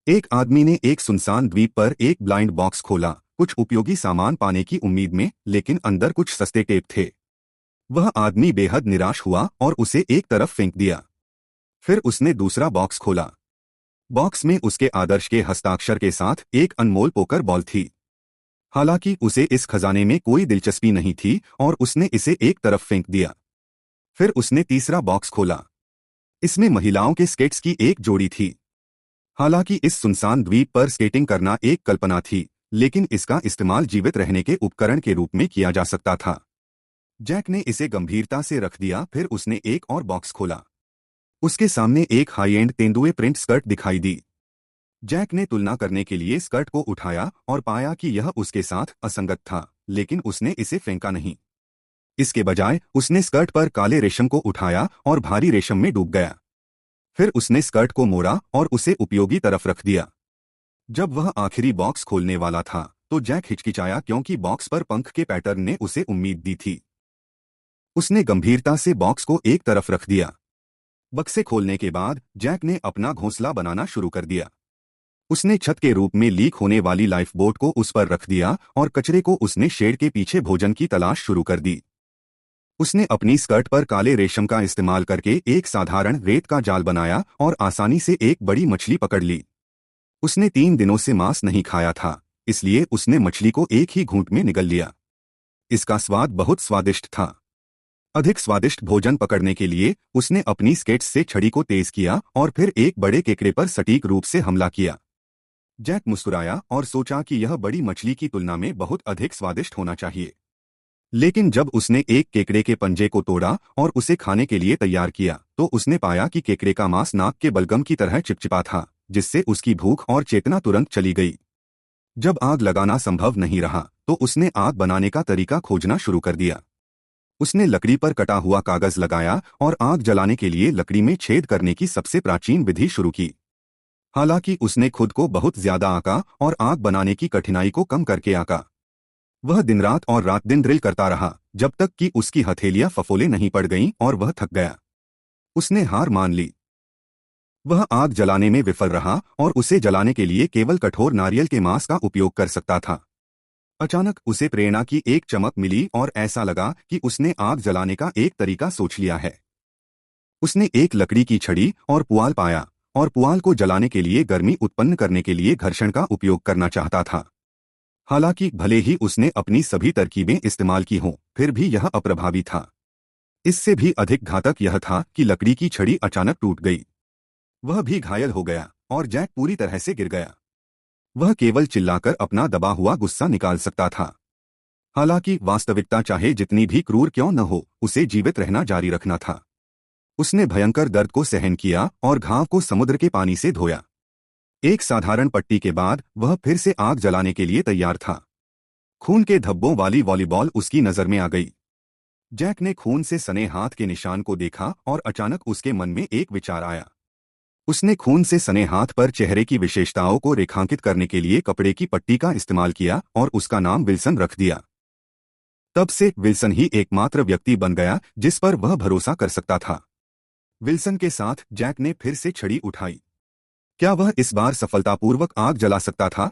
एक आदमी ने एक सुनसान द्वीप पर एक ब्लाइंड बॉक्स खोला, कुछ उपयोगी सामान पाने की उम्मीद में, लेकिन अंदर कुछ सस्ते टेप थे। वह आदमी बेहद निराश हुआ और उसे एक तरफ फेंक दिया। फिर उसने दूसरा बॉक्स खोला। बॉक्स में उसके आदर्श के हस्ताक्षर के साथ एक अनमोल पोकर बॉल थी। हालांकि उसे इस खजाने में कोई दिलचस्पी नहीं थी और उसने इसे एक तरफ फेंक दिया। फिर उसने तीसरा बॉक्स खोला। इसमें महिलाओं के स्केट्स की एक जोड़ी थी। हालांकि इस सुनसान द्वीप पर स्केटिंग करना एक कल्पना थी, लेकिन इसका इस्तेमाल जीवित रहने के उपकरण के रूप में किया जा सकता था। जैक ने इसे गंभीरता से रख दिया। फिर उसने एक और बॉक्स खोला। उसके सामने एक हाई एंड तेंदुए प्रिंट स्कर्ट दिखाई दी। जैक ने तुलना करने के लिए स्कर्ट को उठाया और पाया कि यह उसके साथ असंगत था, लेकिन उसने इसे फेंका नहीं। इसके बजाय उसने स्कर्ट पर काले रेशम को उठाया और भारी रेशम में डूब गया। फिर उसने स्कर्ट को मोड़ा और उसे उपयोगी तरफ रख दिया। जब वह आखिरी बॉक्स खोलने वाला था तो जैक हिचकिचाया, क्योंकि बॉक्स पर पंख के पैटर्न ने उसे उम्मीद दी थी। उसने गंभीरता से बॉक्स को एक तरफ रख दिया। बक्से खोलने के बाद जैक ने अपना घोंसला बनाना शुरू कर दिया। उसने छत के रूप में लीक होने वाली लाइफ बोट को उस पर रख दिया और कचरे को उसने शेड के पीछे भोजन की तलाश शुरू कर दी। उसने अपनी स्कर्ट पर काले रेशम का इस्तेमाल करके एक साधारण रेत का जाल बनाया और आसानी से एक बड़ी मछली पकड़ ली। उसने 3 दिनों से मांस नहीं खाया था, इसलिए उसने मछली को एक ही घूंट में निगल लिया। इसका स्वाद बहुत स्वादिष्ट था। अधिक स्वादिष्ट भोजन पकड़ने के लिए उसने अपनी स्केट्स से छड़ी को तेज किया और फिर एक बड़े केकड़े पर सटीक रूप से हमला किया। जैक मुस्कुराया और सोचा कि यह बड़ी मछली की तुलना में बहुत अधिक स्वादिष्ट होना चाहिए। लेकिन जब उसने एक केकड़े के पंजे को तोड़ा और उसे खाने के लिए तैयार किया तो उसने पाया कि केकड़े का मांस नाक के बलगम की तरह चिपचिपा था, जिससे उसकी भूख और चेतना तुरंत चली गई। जब आग लगाना संभव नहीं रहा तो उसने आग बनाने का तरीका खोजना शुरू कर दिया। उसने लकड़ी पर कटा हुआ कागज लगाया और आग जलाने के लिए लकड़ी में छेद करने की सबसे प्राचीन विधि शुरू की। हालांकि उसने खुद को बहुत ज्यादा आंका और आग बनाने की कठिनाई को कम करके आंका। वह दिन रात और रात दिन ड्रिल करता रहा, जब तक कि उसकी हथेलियां फफोले नहीं पड़ गईं और वह थक गया। उसने हार मान ली। वह आग जलाने में विफल रहा और उसे जलाने के लिए केवल कठोर नारियल के मांस का उपयोग कर सकता था। अचानक उसे प्रेरणा की एक चमक मिली और ऐसा लगा कि उसने आग जलाने का एक तरीका सोच लिया है। उसने एक लकड़ी की छड़ी और पुआल पाया और पुआल को जलाने के लिए गर्मी उत्पन्न करने के लिए घर्षण का उपयोग करना चाहता था। हालांकि भले ही उसने अपनी सभी तरकीबें इस्तेमाल की हों, फिर भी यह अप्रभावी था। इससे भी अधिक घातक यह था कि लकड़ी की छड़ी अचानक टूट गई। वह भी घायल हो गया और जैक पूरी तरह से गिर गया। वह केवल चिल्लाकर अपना दबा हुआ गुस्सा निकाल सकता था। हालांकि वास्तविकता चाहे जितनी भी क्रूर क्यों न हो, उसे जीवित रहना जारी रखना था। उसने भयंकर दर्द को सहन किया और घाव को समुद्र के पानी से धोया। एक साधारण पट्टी के बाद वह फिर से आग जलाने के लिए तैयार था। खून के धब्बों वाली वॉलीबॉल उसकी नजर में आ गई। जैक ने खून से सने हाथ के निशान को देखा और अचानक उसके मन में एक विचार आया। उसने खून से सने हाथ पर चेहरे की विशेषताओं को रेखांकित करने के लिए कपड़े की पट्टी का इस्तेमाल किया और उसका नाम विल्सन रख दिया। तब से विल्सन ही एकमात्र व्यक्ति बन गया जिस पर वह भरोसा कर सकता था। विल्सन के साथ जैक ने फिर से छड़ी उठाई। क्या वह इस बार सफलतापूर्वक आग जला सकता था?